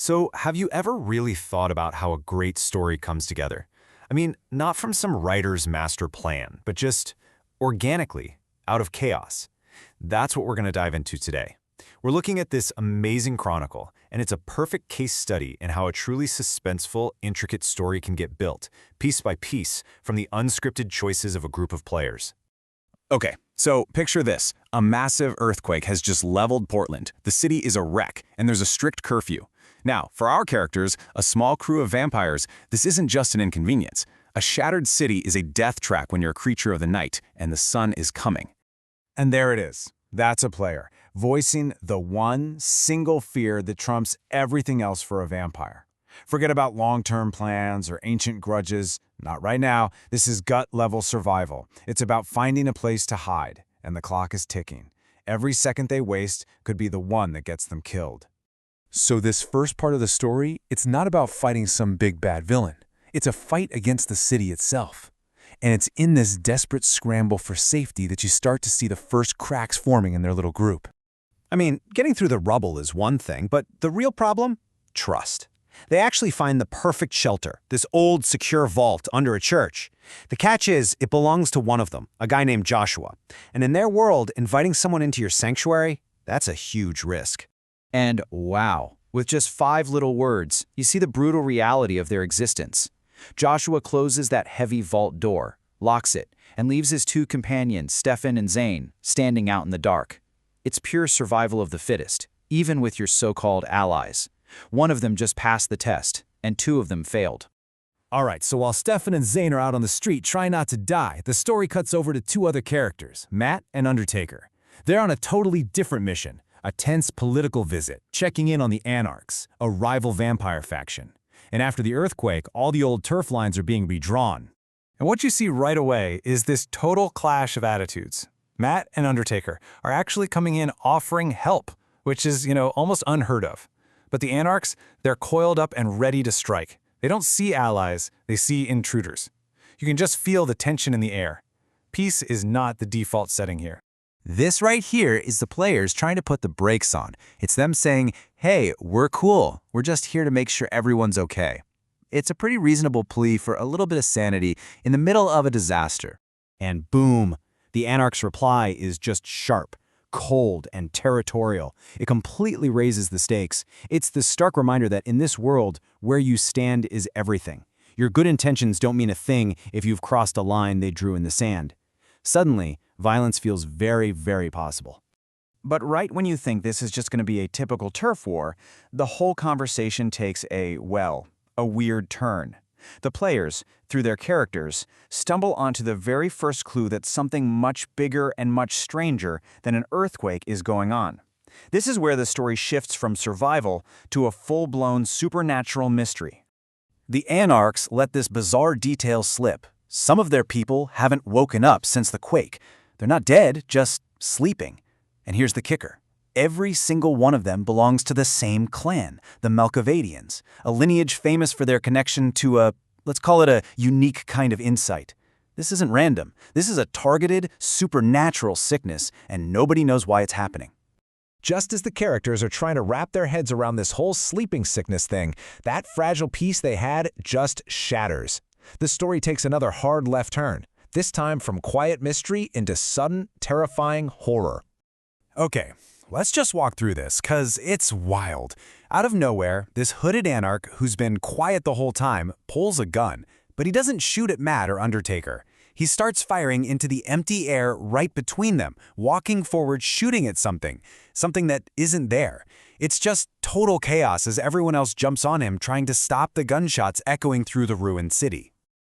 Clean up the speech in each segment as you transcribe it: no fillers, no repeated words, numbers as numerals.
So, have you ever really thought about how a great story comes together? I mean, not from some writer's master plan, but just organically, out of chaos. That's what we're going to dive into today. We're looking at this amazing chronicle, and it's a perfect case study in how a truly suspenseful, intricate story can get built, piece by piece, from the unscripted choices of a group of players. Okay, so picture this. A massive earthquake has just leveled Portland. The city is a wreck, and there's a strict curfew. Now, for our characters, a small crew of vampires, this isn't just an inconvenience. A shattered city is a death trap when you're a creature of the night, and the sun is coming. And there it is. That's a player, voicing the one single fear that trumps everything else for a vampire. Forget about long-term plans or ancient grudges. Not right now. This is gut-level survival. It's about finding a place to hide, and the clock is ticking. Every second they waste could be the one that gets them killed. So this first part of the story, it's not about fighting some big bad villain. It's a fight against the city itself. And it's in this desperate scramble for safety that you start to see the first cracks forming in their little group. I mean, getting through the rubble is one thing, but the real problem? Trust. They actually find the perfect shelter, this old, secure vault under a church. The catch is, it belongs to one of them, a guy named Joshua. And in their world, inviting someone into your sanctuary, that's a huge risk. And wow, with just 5 little words, you see the brutal reality of their existence. Joshua closes that heavy vault door, locks it, and leaves his 2 companions, Stefan and Zane, standing out in the dark. It's pure survival of the fittest, even with your so-called allies. One of them just passed the test, and 2 of them failed. All right, so while Stefan and Zane are out on the street trying not to die, the story cuts over to 2 other characters, Matt and Undertaker. They're on a totally different mission, a tense political visit, checking in on the Anarchs, a rival vampire faction. And after the earthquake, all the old turf lines are being redrawn. And what you see right away is this total clash of attitudes. Matt and Undertaker are actually coming in offering help, which is, almost unheard of. But the Anarchs, they're coiled up and ready to strike. They don't see allies, they see intruders. You can just feel the tension in the air. Peace is not the default setting here. This right here is the players trying to put the brakes on. It's them saying, hey, we're cool. We're just here to make sure everyone's okay. It's a pretty reasonable plea for a little bit of sanity in the middle of a disaster. And boom, the Anarch's reply is just sharp, cold, and territorial. It completely raises the stakes. It's the stark reminder that in this world, where you stand is everything. Your good intentions don't mean a thing if you've crossed a line they drew in the sand. Suddenly, violence feels very, very possible. But right when you think this is just going to be a typical turf war, the whole conversation takes a weird turn. The players, through their characters, stumble onto the very first clue that something much bigger and much stranger than an earthquake is going on. This is where the story shifts from survival to a full-blown supernatural mystery. The Anarchs let this bizarre detail slip. Some of their people haven't woken up since the quake. They're not dead, just sleeping. And here's the kicker. Every single one of them belongs to the same clan, the Malkavians, a lineage famous for their connection to let's call it a unique kind of insight. This isn't random. This is a targeted, supernatural sickness, and nobody knows why it's happening. Just as the characters are trying to wrap their heads around this whole sleeping sickness thing, that fragile piece they had just shatters. The story takes another hard left turn, this time from quiet mystery into sudden, terrifying horror. Okay, let's just walk through this, 'cause it's wild. Out of nowhere, this hooded Anarch, who's been quiet the whole time, pulls a gun, but he doesn't shoot at Matt or Undertaker. He starts firing into the empty air right between them, walking forward shooting at something that isn't there. It's just total chaos as everyone else jumps on him trying to stop the gunshots echoing through the ruined city.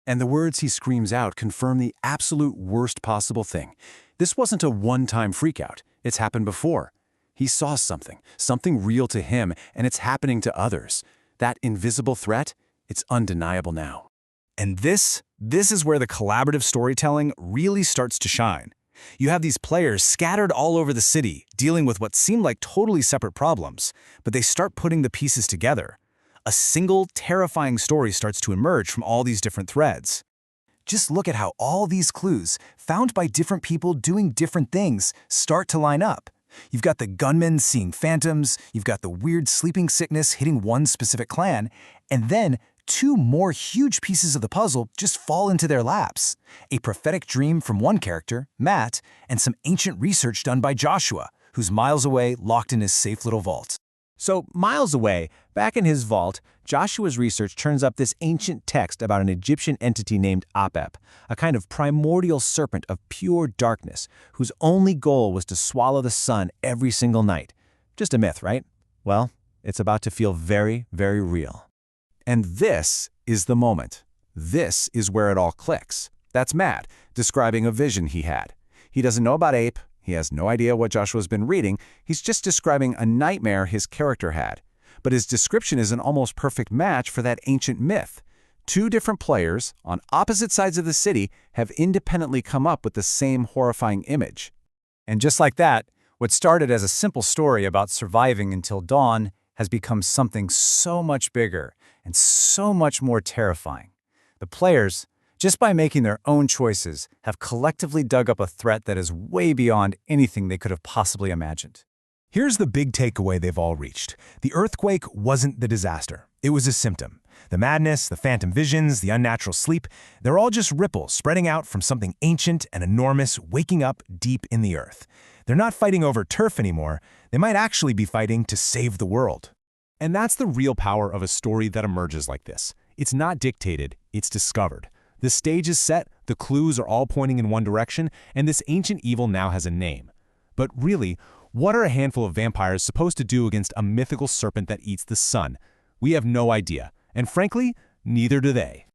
And the words he screams out confirm the absolute worst possible thing. This wasn't a one-time freakout. It's happened before. He saw something real to him, and it's happening to others. That invisible threat, it's undeniable now. And this is where the collaborative storytelling really starts to shine. You have these players scattered all over the city, dealing with what seem like totally separate problems, but they start putting the pieces together. A single, terrifying story starts to emerge from all these different threads. Just look at how all these clues, found by different people doing different things, start to line up. You've got the gunmen seeing phantoms, you've got the weird sleeping sickness hitting one specific clan, and then two more huge pieces of the puzzle just fall into their laps. A prophetic dream from one character, Matt, and some ancient research done by Joshua, who's miles away, locked in his safe little vault. So, miles away, back in his vault, Joshua's research turns up this ancient text about an Egyptian entity named Apep, a kind of primordial serpent of pure darkness, whose only goal was to swallow the sun every single night. Just a myth, right? Well, it's about to feel very, very real. And this is the moment. This is where it all clicks. That's Matt, describing a vision he had. He doesn't know about Ape. He has no idea what Joshua's been reading. He's just describing a nightmare his character had. But his description is an almost perfect match for that ancient myth. Two different players, on opposite sides of the city, have independently come up with the same horrifying image. And just like that, what started as a simple story about surviving until dawn has become something so much bigger and so much more terrifying. The players, just by making their own choices, have collectively dug up a threat that is way beyond anything they could have possibly imagined. Here's the big takeaway they've all reached. The earthquake wasn't the disaster. It was a symptom. The madness, the phantom visions, the unnatural sleep, they're all just ripples spreading out from something ancient and enormous waking up deep in the earth. They're not fighting over turf anymore. They might actually be fighting to save the world. And that's the real power of a story that emerges like this. It's not dictated, it's discovered. The stage is set, the clues are all pointing in one direction, and this ancient evil now has a name. But really, what are a handful of vampires supposed to do against a mythical serpent that eats the sun? We have no idea, and frankly, neither do they.